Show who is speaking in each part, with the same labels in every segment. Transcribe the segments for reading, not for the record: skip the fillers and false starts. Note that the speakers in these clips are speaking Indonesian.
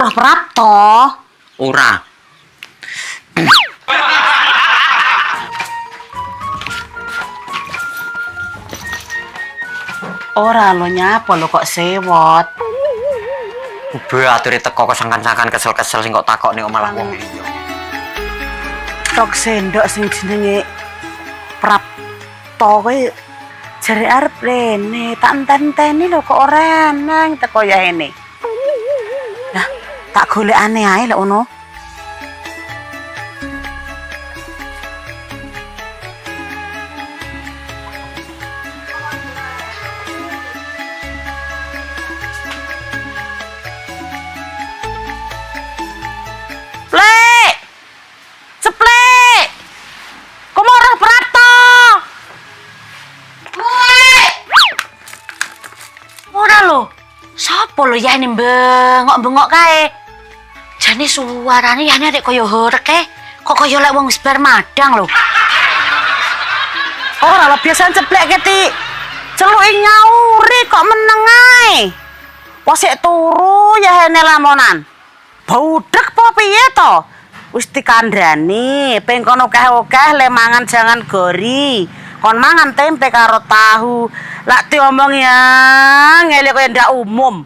Speaker 1: roh Prapto?
Speaker 2: Ora.
Speaker 1: Ora lo nyapa lo kok sewot.
Speaker 2: Ube aturi teko kesangkan-sangkan kesel-kesel sing kok takok ning malah wong liya.
Speaker 1: Tok sendok sing jenenge Prapto kuwi jare arep rene, tak enten-enteni lho kok ora nang teko ya ini. Lah, tak golekane ae lho ngono. Plek! Ceplek! Komorah Prapto! Ora lho. Sopo lho ya ini bengok-bengok kae. Jane suarane ya nek kaya horek e. Kok kaya lek wong wis bar madang lho. Ora lho biasane ceplek keti. Celuki nyauri kok meneng ae. Posek turu ya hene lamonan. Baudek po piye to? Wis dikandhani, ping kono akeh-akeh le mangan jangan gori. Kon mangan tempe karo tahu. Lak diomong ya, ngele kaya ndak umum.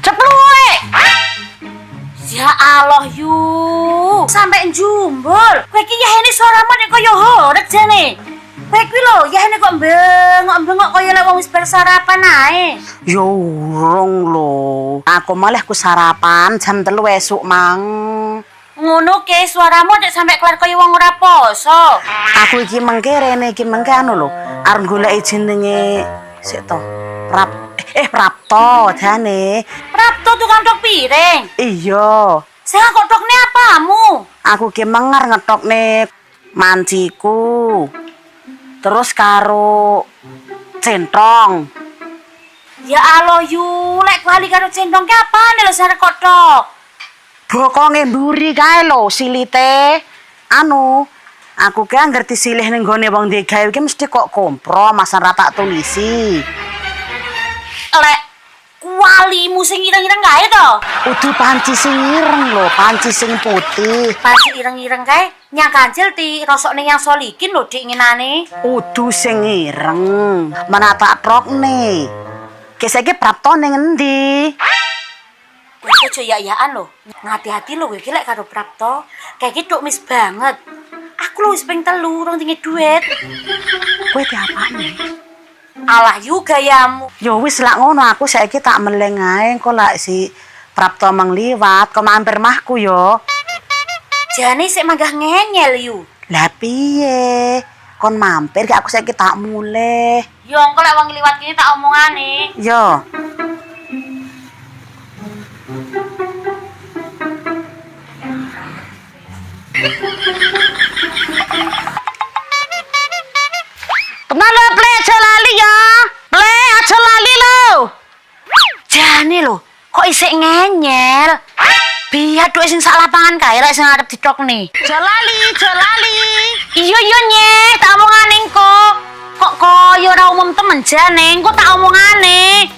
Speaker 1: Cepluwe! Ya Allah yu, sampai jumbul. Kowe iki yahene suaramu nek kaya horeg jane. Kowe kuwi lho, yahene kok bengok-bengok kaya lek wong wis bar sarapan ae. Yo urung lho. Aku malah ku sarapan jam 3 esuk mang. Ngono ke suaramu nek sampai kelar kaya wong ora poso. Aku iki mengke rene iki mengke anu lho, arep goleki jenenge sik to. Prapto jane. Prapto tukang tok piring. Iya. Sing kok tokne apamu? Aku ki mengar ngetokne manciku. Terus karo centong. Ya Allah yu, lek bali karo centong ki apane lho sare kok tok? Bokonge mburi kae lho silite. Anu, aku ki ngerti silih ning gone wong ndek gawe ki mesti kok kompro masan ra tak tulisi. Lek kualimu sing ireng-ireng kae to? Udu panci sing ireng lho, panci sing putih. Panci ireng-ireng kae nyang kancil ti rosokne yang solikin lho dik ngenane. Udu sing ireng, menata trokne. Ki saiki Prapto ning endi? Kowe aja ya-yaan lho. Ngati-hati lho kowe iki lek karo Prapto. Kayak iki tok mis banget. Aku lho wis ping 3 urung dinge duit. Kowe ki apane? Alah yu gayamu. Ya wis lak ngono aku saiki tak meleng ae engko lak si Prapto mengliwat kok mampir mahku yo. Jane sik manggah ngenyel yu. Lah piye? Kon mampir ki aku saiki tak muleh. Yo engko lek wong liwat kene tak omongane. Yo. Kenapa ple aja lali ya? Ple aja lali lo. Jane lo, kok isik ngenyel? Biar duit sing sak lapangan kae lek sing arep ditokne. Jalali. Iya nye, tak omongane engko. Kok koyo ora umum temen jane, engko tak omongane.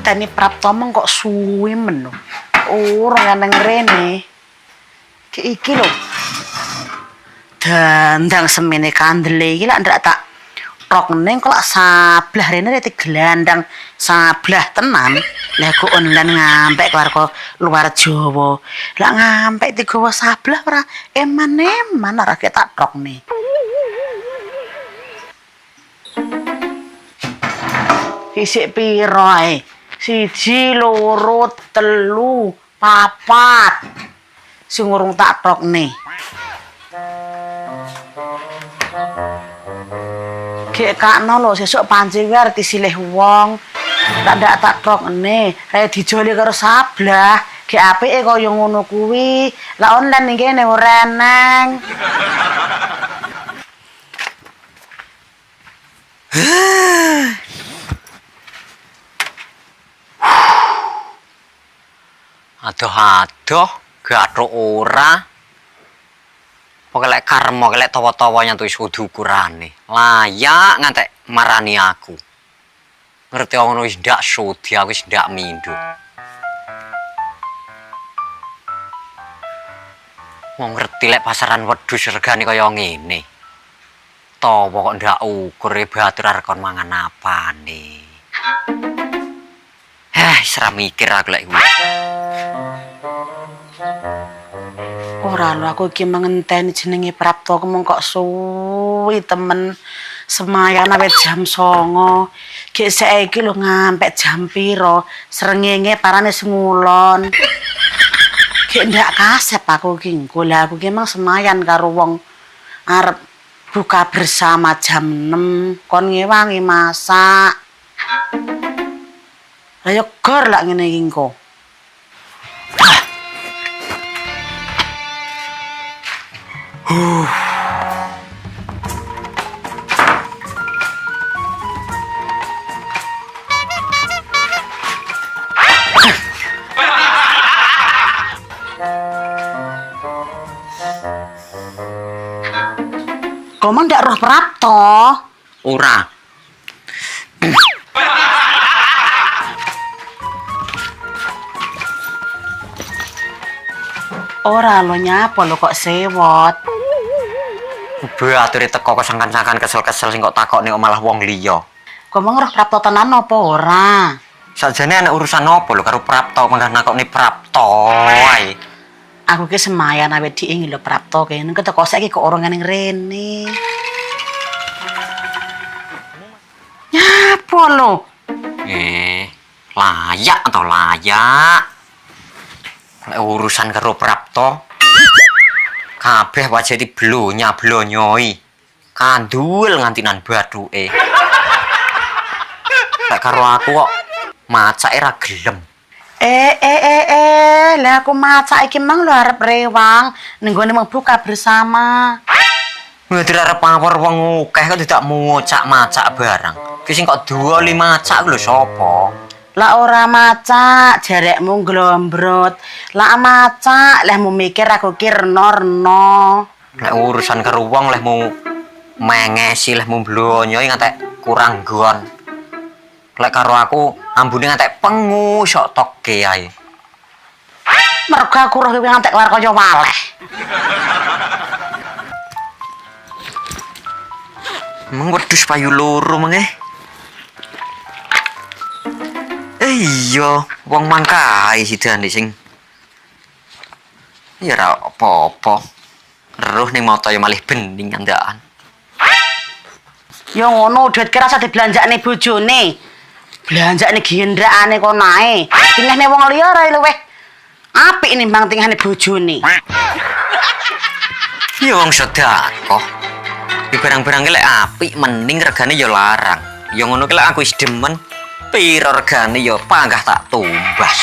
Speaker 1: Tani Prapto meng kok suwi men lho. Ora nang rene. Iki lho. Dandang semene kandele iki lak ndak tak rokne kok lak sablah rene reti gelandang sablah tenan. Lah kok online ngampek keluar luar Jawa. Lak ngampek digawa sablah ora eman-eman ora ketak rokne. Isik piro ae? 1, 2, 3, 4. Sing urung tak rokne. Gek kakno lho sesuk panci kuwi arep disilih wong. Tak trokne, ae dijoli karo sablah. Gek apike kaya ngono kuwi. Lah online ning kene ora eneng.
Speaker 2: Aduh. gathuk ora. Pokoke lek karma lek tawa-tawanya tuh kudu ukurane. Layak ngantek marani aku. Ngerti ngono wis ndak sudi, aku wis ndak mindho. Mau ngerti lek pasaran wedhus regane kaya ngene. Tawa kok ndak ukur batur arep kon mangan apane. Isra mikir aku lek kuwi.
Speaker 3: Ora lho aku iki mengenteni jenenge Prapto mung kok suwi temen semayan awet jam 09.00. Gek saiki lho ngampek jam piro? Srengenge parane sengulon. Gek ndak kasep aku iki engko lah aku ki emang semayan karo wong arep buka bersama jam 6 kon ngewangi masak. Lah yo gor lak ngene iki engko. Kok ndak roh Prapto?
Speaker 2: Ora.
Speaker 3: Ora lo nyapa lo kok sewot.
Speaker 2: Bature teko kok sangkan-sangkan kesel-kesel sing kok takokne kok malah wong liya.
Speaker 3: Kok roh Prapto tenan apa ora?
Speaker 2: Sajane ana urusan apa lho karo Prapto mangga nakokne Prapto wae.
Speaker 3: Aku ki semayan awet diingi lho Prapto kene keteko saiki kok ora ngene rene. Nyapa lo?
Speaker 2: Layak atau layak? Lek urusan karo Prapto kabeh wajah di blonyoi. Kandul ngantinan bathuke. Lek karo aku kok macake ra gelem.
Speaker 3: Lah aku masak iki mang lho arep rewang ning gone mau buka bersama.
Speaker 2: Ngedir arep pawor wong akeh kok tidak macak barang. Ki sing kok duoli macak lho sapa?
Speaker 3: Lah ora macak jarekmu glombrot. Lah macak lehmu mikir aku ki reno-reno.
Speaker 2: Lek urusan karo wong lehmu mengesi lehmu blonyoi ngantek kurang gon. Lek karo aku ambune ngantek pengu sok toke ae.
Speaker 3: Mergo aku roh ngantek keluar kaya waleh.
Speaker 2: Emang wedhus payu loro mengeh. Iya, wong mangkae sidane sing ya ra apa-apa. Roh ning mata ya malih bening andakan.
Speaker 3: Ya ngono duit ki rasa dibelanjakne bojone. Belanjakne gendrakane kok nae. Tingehne wong liya ra luweh apik nimbang tingehane bojone.
Speaker 2: Ya wong sedekah. Di barang-barang lek apik mending regane ya larang. Ya ngono ki lek aku wis demen piro regane ya panggah tak tumbas.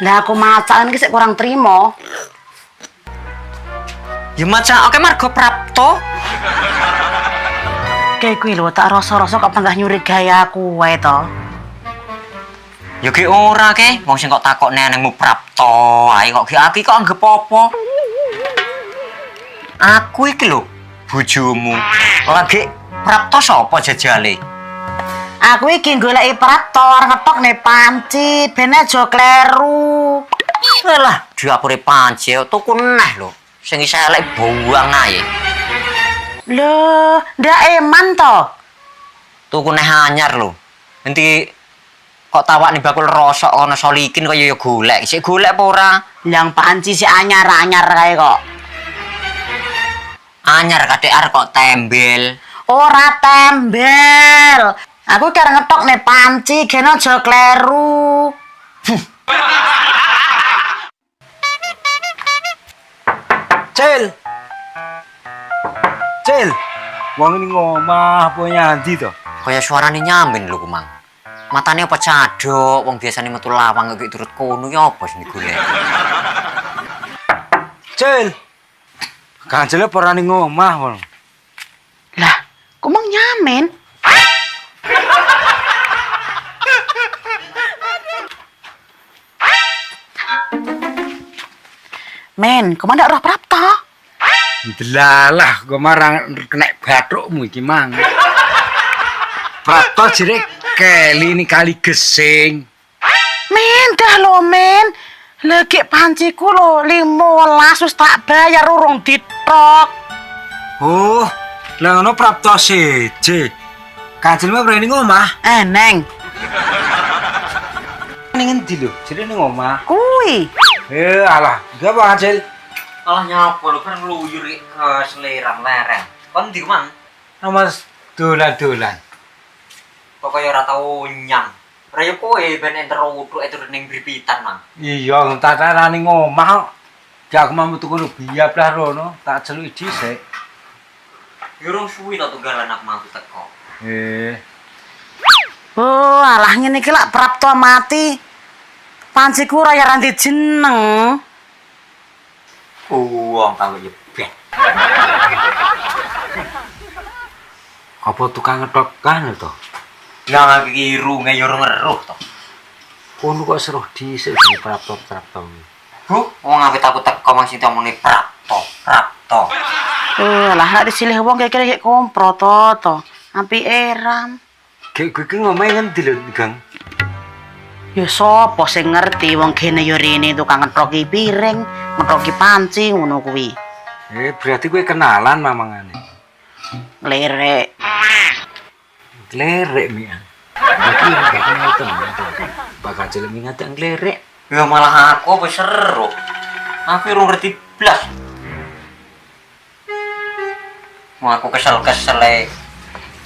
Speaker 3: Lah aku masakan iki sik kurang trimo.
Speaker 2: Ya macak oke margo Prapto.
Speaker 3: Kayak kuwi lho tak rasa-rasa kok panggah nyuri gaya aku wae to.
Speaker 2: Ya ki ora ke, wong sing kok takokne nangmu Prapto ae kok ki aku kok anggap apa. Aku iki lho bojomu. Lagi Prapto sapa jajale?
Speaker 3: Aku iki goleki Prapto arep ngetokne panci ben aja kleru.
Speaker 2: Lah, diapure panci tuku neh lho. Sing isih elek buang ae.
Speaker 3: Lho, ndak eman to.
Speaker 2: Tuku neh anyar lho. Nanti kok tawakne bakul rosok ana solikin kaya ya golek. Sik golek apa ora?
Speaker 3: Yang panci si anyar-anyar kae kok.
Speaker 2: Anyar kadek arep kok tembel.
Speaker 3: Ora tembel. Aku kira ngetok nih panci, gen aja kleru.
Speaker 4: Cil, wong ini ngomah apa nyandi to?
Speaker 2: Kaya suarane nyambin lho, Mang. Matane apa cadok, wong biasane metu lawang kok turut kono ya apa sing digolek.
Speaker 4: Cil, kancile parane ngomah wong.
Speaker 3: Lah, kok mang nyamen? Men, kemana roh Prapto?
Speaker 4: Delalah, gue marang kena bathukmu iki mang. Prapto jere keli ini kali gesing.
Speaker 3: Men, dah lo men. Lagi panciku lo 15 wis tak bayar urung ditok.
Speaker 4: Oh, lah ngono Prapto siji. Kanjeng mah berani ngomah.
Speaker 3: Neng.
Speaker 4: Ning endi lho? Jere ning omah.
Speaker 3: Kui.
Speaker 4: Alah, gak apa Kanjeng?
Speaker 2: Alah nyapa lho kan ngluyur ke seliram lereng. Kon ndi mang?
Speaker 4: Mas dolan-dolan.
Speaker 2: Pokoknya ora tau nyang. Raya kowe ben enter uduk itu ning bripitan mang.
Speaker 4: Iya, tak tarani ngomah. Jak mau metu kono biap lah rono, tak celuk dhisik.
Speaker 2: Urung suwi to tunggalan aku mampu teko.
Speaker 3: Oh, alah ngene iki lak Prapto mati. Panciku ora ya ranti jeneng.
Speaker 2: Wong kanggo nyebet.
Speaker 4: Apa tukang ngethok kan to?
Speaker 2: Lah iki irunge yo ngeruh to.
Speaker 4: Kono kok seruh dhisik sing Prapto.
Speaker 2: Bu, wong awet aku teko masih omongane Prapto.
Speaker 3: Lah nek disilih wong kira-kira kompro to. Ampi eram.
Speaker 4: Gue ngomong ngendi lho, Gang?
Speaker 3: Ya sapa sing ngerti wong kene yo rene tukang ngetroki piring, ngetroki panci ngono kuwi.
Speaker 4: Berarti gue kenalan mamangane.
Speaker 3: Lerek.
Speaker 4: Lerek mi. Iki gak kenal temen. Bakal jelek mingat yang lerek.
Speaker 2: Ya malah aku apa seru. Aku urung ngerti blas. Mau aku kesel-kesel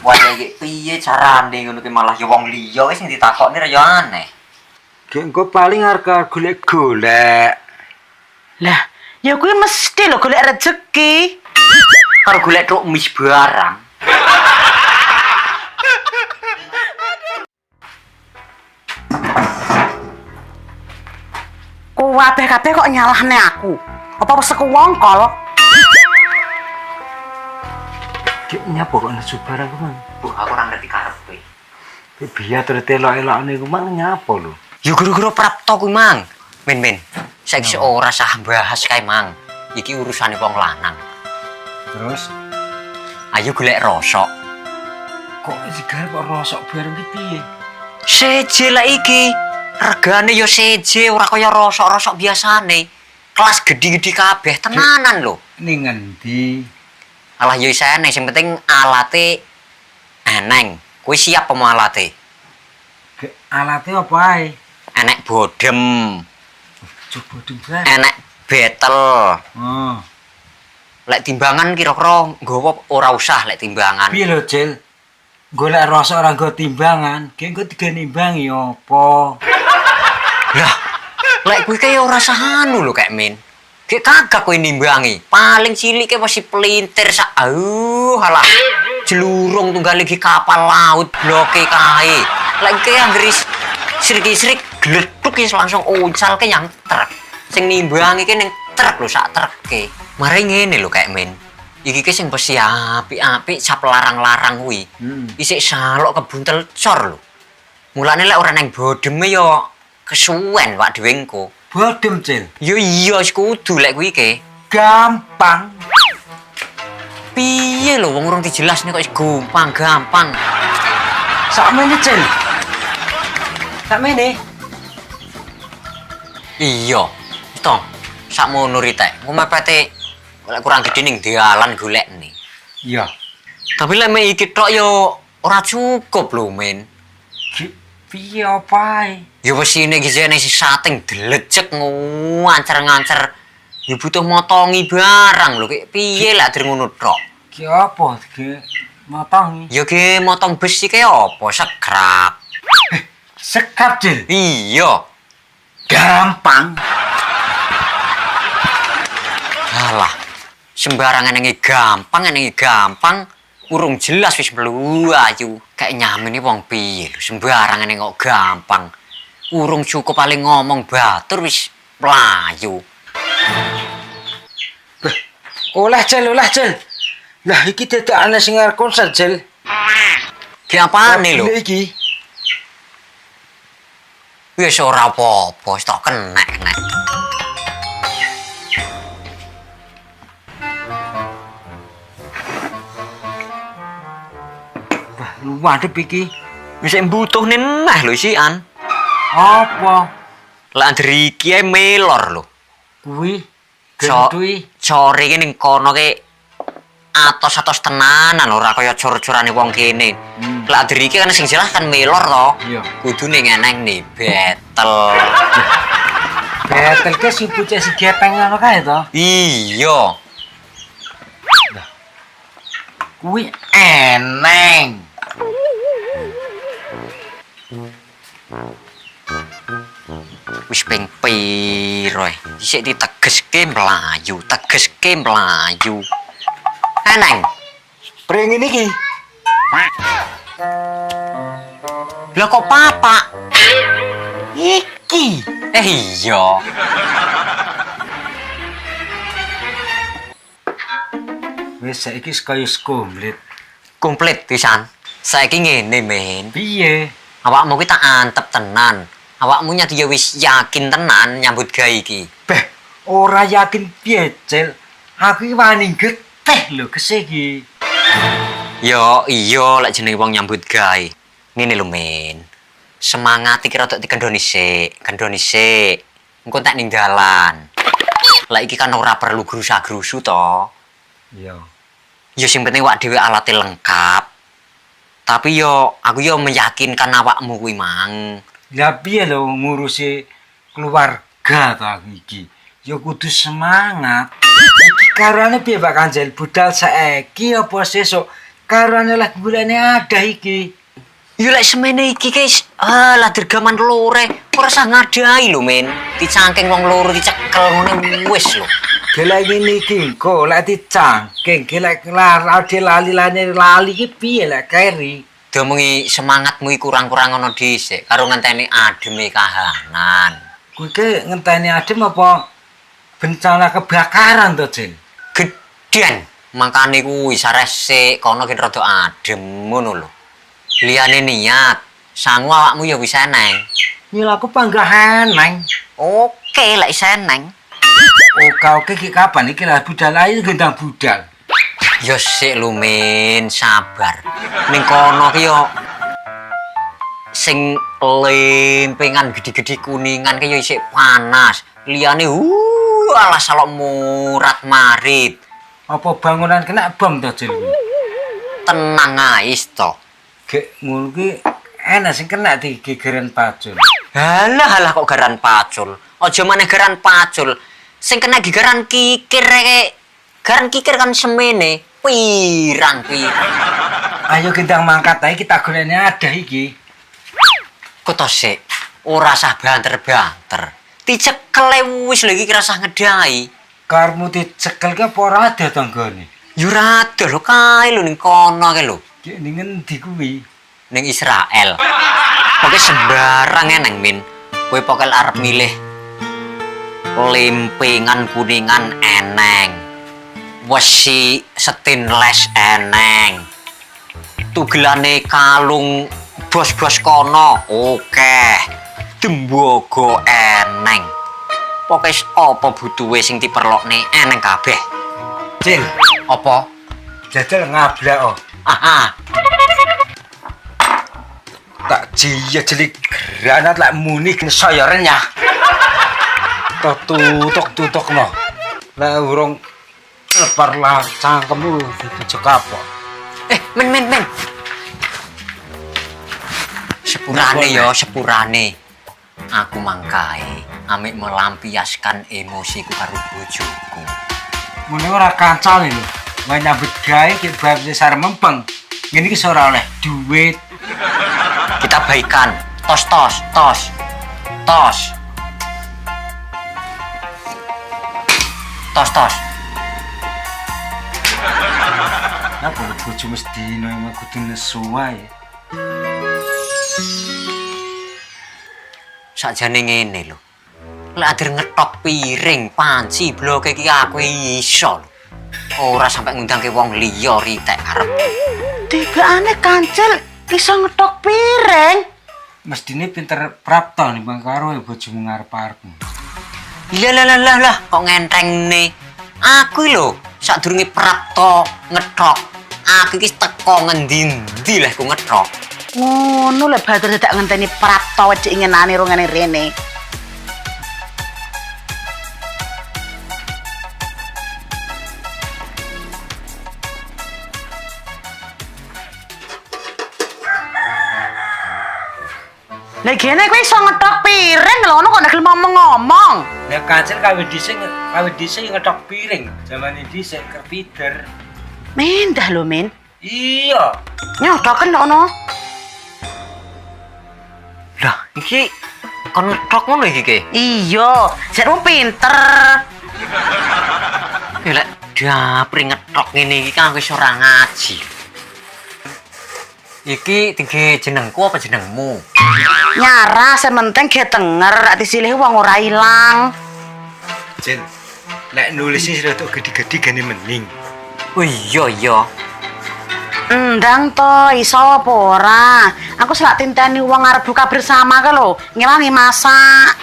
Speaker 2: wajah iki piye carane ngono ki malah ya wong liya wis sing ditakokne ra ya aneh.
Speaker 4: Engko paling arep golek-golek.
Speaker 3: Lah, ya kuwi mesti lho golek rezeki.
Speaker 2: Karo golek tok mis barang.
Speaker 3: Kabeh kok nyalahne aku. Apa wis kewongkol?
Speaker 4: Ki nyapa kok nesu barang ku, Mang?
Speaker 2: Bu, aku ora ngerti karepe.
Speaker 4: Biar terus elok-elokne ku Mang nyapa lho.
Speaker 2: Ya guru-guru Prapto ku, Mang. Men. Saiki ora sah bahas kae, Mang. Iki urusane wong lanang.
Speaker 4: Terus
Speaker 2: Ayo golek rosok.
Speaker 4: kok digarap kok rosok bareng ki piye?
Speaker 2: Seje lah iki. Regane yo seje, ora kaya rosok-rosok biasane. Kelas gede-gede kabeh tenanan lho.
Speaker 4: Ning ngendi?
Speaker 2: Alah yo isane, sing penting alate eneng. Kuwi siap apa alate?
Speaker 4: Alate apa ae?
Speaker 2: Enek bodem,
Speaker 4: Coba dumbar.
Speaker 2: enek betel.
Speaker 4: Oh.
Speaker 2: Lek timbangan kira-kira nggawa ora usah lek timbangan.
Speaker 4: Piye lho, Cil? Golek rosok ora nggo timbangan, ki engko diganimbangi apa?
Speaker 2: Lah, lek kuwi kaya ora sahanu lho kek men. Ki kagak kowe nimbangi. Paling cilik ke masih pelintir sak. Halah. Jelurung tunggal lagi kapal laut bloke kae. Lek ki anggere srik-srik gleduk wis langsung uncal ke yang truk. Sing nimbangi ki ning truk lho sak truke. Mare ngene lho kek men. Iki ki sing besi apik-apik sap larang-larang kuwi. Isik salok kebuntel cor lho. Mulane lek ora nang bodeme yo kesuwen wak dhewe engko.
Speaker 4: Bodem, Cil.
Speaker 2: Yo iya wis kudu lek kuwi ke.
Speaker 4: Gampang.
Speaker 2: Piye lho wong urung dijelasne kok wis gampang.
Speaker 4: Sakmene, Cil. Sakmene.
Speaker 2: Iya. Wis to. Sakmono ritek. Engko mepete lek kurang gedhe ning dalan golekne.
Speaker 4: Iya.
Speaker 2: Tapi lek mek iki tok yo ora cukup lho, men.
Speaker 4: Piye apa ae?
Speaker 2: Ya wis ini iki jane sating delecek ngancer-ngancer. Ya butuh motongi barang lho, ki piye lek der ngono tok.
Speaker 4: Ki apa ge motongi?
Speaker 2: Ya ki motong besi ki apa sekrap.
Speaker 4: Sekap, Cil.
Speaker 2: Iya.
Speaker 4: Gampang.
Speaker 2: Alah. Sembarangan nengi gampang. Urung jelas wis melu ayu. Kayak nyamen iki wong piye lho, sembarangan kok gampang. Urung cukup paling ngomong batur wis mlayu.
Speaker 4: Olah, Cil. Lah iki dadakane sing arep konser, Cil.
Speaker 2: Ki apane lho?
Speaker 4: Iki.
Speaker 2: Wis ora apa-apa, wis tok kenek.
Speaker 4: wadep iki.
Speaker 2: Wis butuh neneh lho sian.
Speaker 4: Apa?
Speaker 2: Lah driki ae melor lho.
Speaker 4: Kuwi
Speaker 2: So-
Speaker 4: gendui.
Speaker 2: Sore iki ning kono ki atos-atos tenanan ora kaya cor-corane wong kene. Lah driki kan sing jelas kan melor to.
Speaker 4: Iya.
Speaker 2: Kudune ngeneng nih betel.
Speaker 4: Betel ke si pucuk si gepeng ngono kae to.
Speaker 2: Iya.
Speaker 4: Kuwi eneng.
Speaker 2: Wis ping piro isik ditegeske mlayu, tegeske mlayu. Eneng.
Speaker 4: Pring ini ki.
Speaker 2: Lah kok papa?
Speaker 4: Iki.
Speaker 2: Iya.
Speaker 4: Wis saiki kaya komplit.
Speaker 2: Komplit pisan. Saiki ngene, Men.
Speaker 4: Piye?
Speaker 2: Awakmu ki tak antep tenan. Awakmu nyati ya wis yakin tenan nyambut gawe iki.
Speaker 4: Beh, ora yakin piye, Cil. Aku iki wani geteh lho kesih iki.
Speaker 2: Yo iya lek jenenge wong nyambut gawe. Ngene lho, Men. Semangat iki rada dikendoni sik, kendoni sik. Engko tak ning dalan. Lah iki kan ora perlu grusa-grusu to.
Speaker 4: Iya.
Speaker 2: Ya sing penting awak dhewe alate lengkap. Tapi yo aku yo meyakinkan awakmu kuwi mang.
Speaker 4: Lah piye lho ngurusi keluarga ta aku iki? Ya kudu semangat. Iki karane piye Pak Kanjel budal saiki apa sesuk? Karane lah bulane ada iki.
Speaker 2: Yo lek semene iki guys, lah dergaman lore ora usah ngadai lho, Men. Dicangking wong loro dicekel ngene wis lho.
Speaker 4: Gelek ngene iki kok lek dicangking, gelek ade lali iki piye lek keri?
Speaker 2: Diomongi semangatmu iki kurang-kurang ngono dhisik karo ngenteni ademe kahanan.
Speaker 4: Kuwi ke ngenteni adem apa bencana kebakaran to, Cil?
Speaker 2: Gedhen, makane kuwi sarese kono ki rada adem ngono lho. Liyane niat, sangu awakmu ya wis eneng.
Speaker 4: Nyil aku panggahan, Neng.
Speaker 2: Oke, lek seneng.
Speaker 4: Oke ki kapan iki lah budal ae gendang budal.
Speaker 2: Ya sik lho, Men, sabar. Ning kono ki yo sing lempengan gede-gede kuningan ki yo isih panas. Liyane alah salok murat marit.
Speaker 4: Apa bangunan kena bom to, Cil?
Speaker 2: Tenang ae to.
Speaker 4: Gek ngono ki enak sing kena digegeren pacul.
Speaker 2: Halah kok garan pacul. Aja maneh garan pacul. Sing kena gigaran kikir rek. Garan kikir kan semene pirang-pirang.
Speaker 4: Ayo gendang mangkat ae kita golekne ada iki.
Speaker 2: Kok sik ora usah banter-banter. Dicekel wis lho iki ora usah ngedai.
Speaker 4: Karmu dicekel ki apa ora ada tanggane?
Speaker 2: Yo ora ada lho kae lho ning kono kae lho.
Speaker 4: Ki ning endi kuwi?
Speaker 2: Ning Israel. Pokoke sembarang eneng, Min. Kowe pokoke arep milih lempengan kuningan eneng. Wesi stainless eneng. Tugelane kalung bos-bos kono oke. Dembogo eneng. Pokoke apa butuhe sing diperlokne eneng kabeh.
Speaker 4: Cil,
Speaker 2: Apa?
Speaker 4: jajal ngablak oh.
Speaker 2: Aha.
Speaker 4: Tak jiya jelik granat lak muni saya renyah. Tutuk no. Lah urung lepar lah cangkemmu dicek apa?
Speaker 2: Men. Sepurane yo, sepurane. Aku mangkae amik melampiaskan emosiku karo bojoku.
Speaker 4: Mune ora kancane lho. Wah nyambut gawe ki bab sar mempeng. Ngene iki ora oleh duit.
Speaker 2: Kita baikan. Tos.
Speaker 4: Nah, boleh bojo mesti dino emang kudu nesu wae.
Speaker 2: Sakjane ngene lho. Lek adir ngetok piring, panci, bloke iki aku iso lho. Ora sampe ngundangke wong liya ritek arep.
Speaker 3: Tibaane Kancil iso ngetok piring.
Speaker 4: Mestine pinter prapto nih bang karo bojomu ngarep-arepmu.
Speaker 2: Lah, kok ngentengne. Aku lho, sadurunge prapto ngetok. aku iki teko ngendi-endi leh ku ngetok.
Speaker 3: Ngono lho Batur dadak ngenteni Prapto wedi ngenani rungane rene. Lah gene kowe iso ngetok piring lho ono kok nek ngomong-ngomong.
Speaker 4: Lah kancil kawit dhisik ngetok piring. Zaman dhisik kerpider.
Speaker 3: Mendah lho, Min.
Speaker 4: Iya.
Speaker 3: Nyodoken ono.
Speaker 2: Lah, iki kon ngetok ngono iki ke?
Speaker 3: Iya, jekmu pinter.
Speaker 2: Ya lek dapri ngetok ngene iki kan aku wis ora ngaji. Iki tinggi jenengku apa jenengmu?
Speaker 3: Nyara sementing ge denger, ati silih wong ora ilang.
Speaker 4: Jen, lek nulis ini rada gede-gede gane mending.
Speaker 2: Oh iya.
Speaker 3: Endang to, iso apa ora? Aku selak tinteni wong arep buka bersama ke lho, ngelangi masak.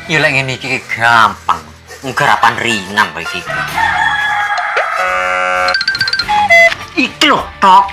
Speaker 2: Ya lek ngene iki gampang. Garapan ringan kok iki. Iki lho, Tok.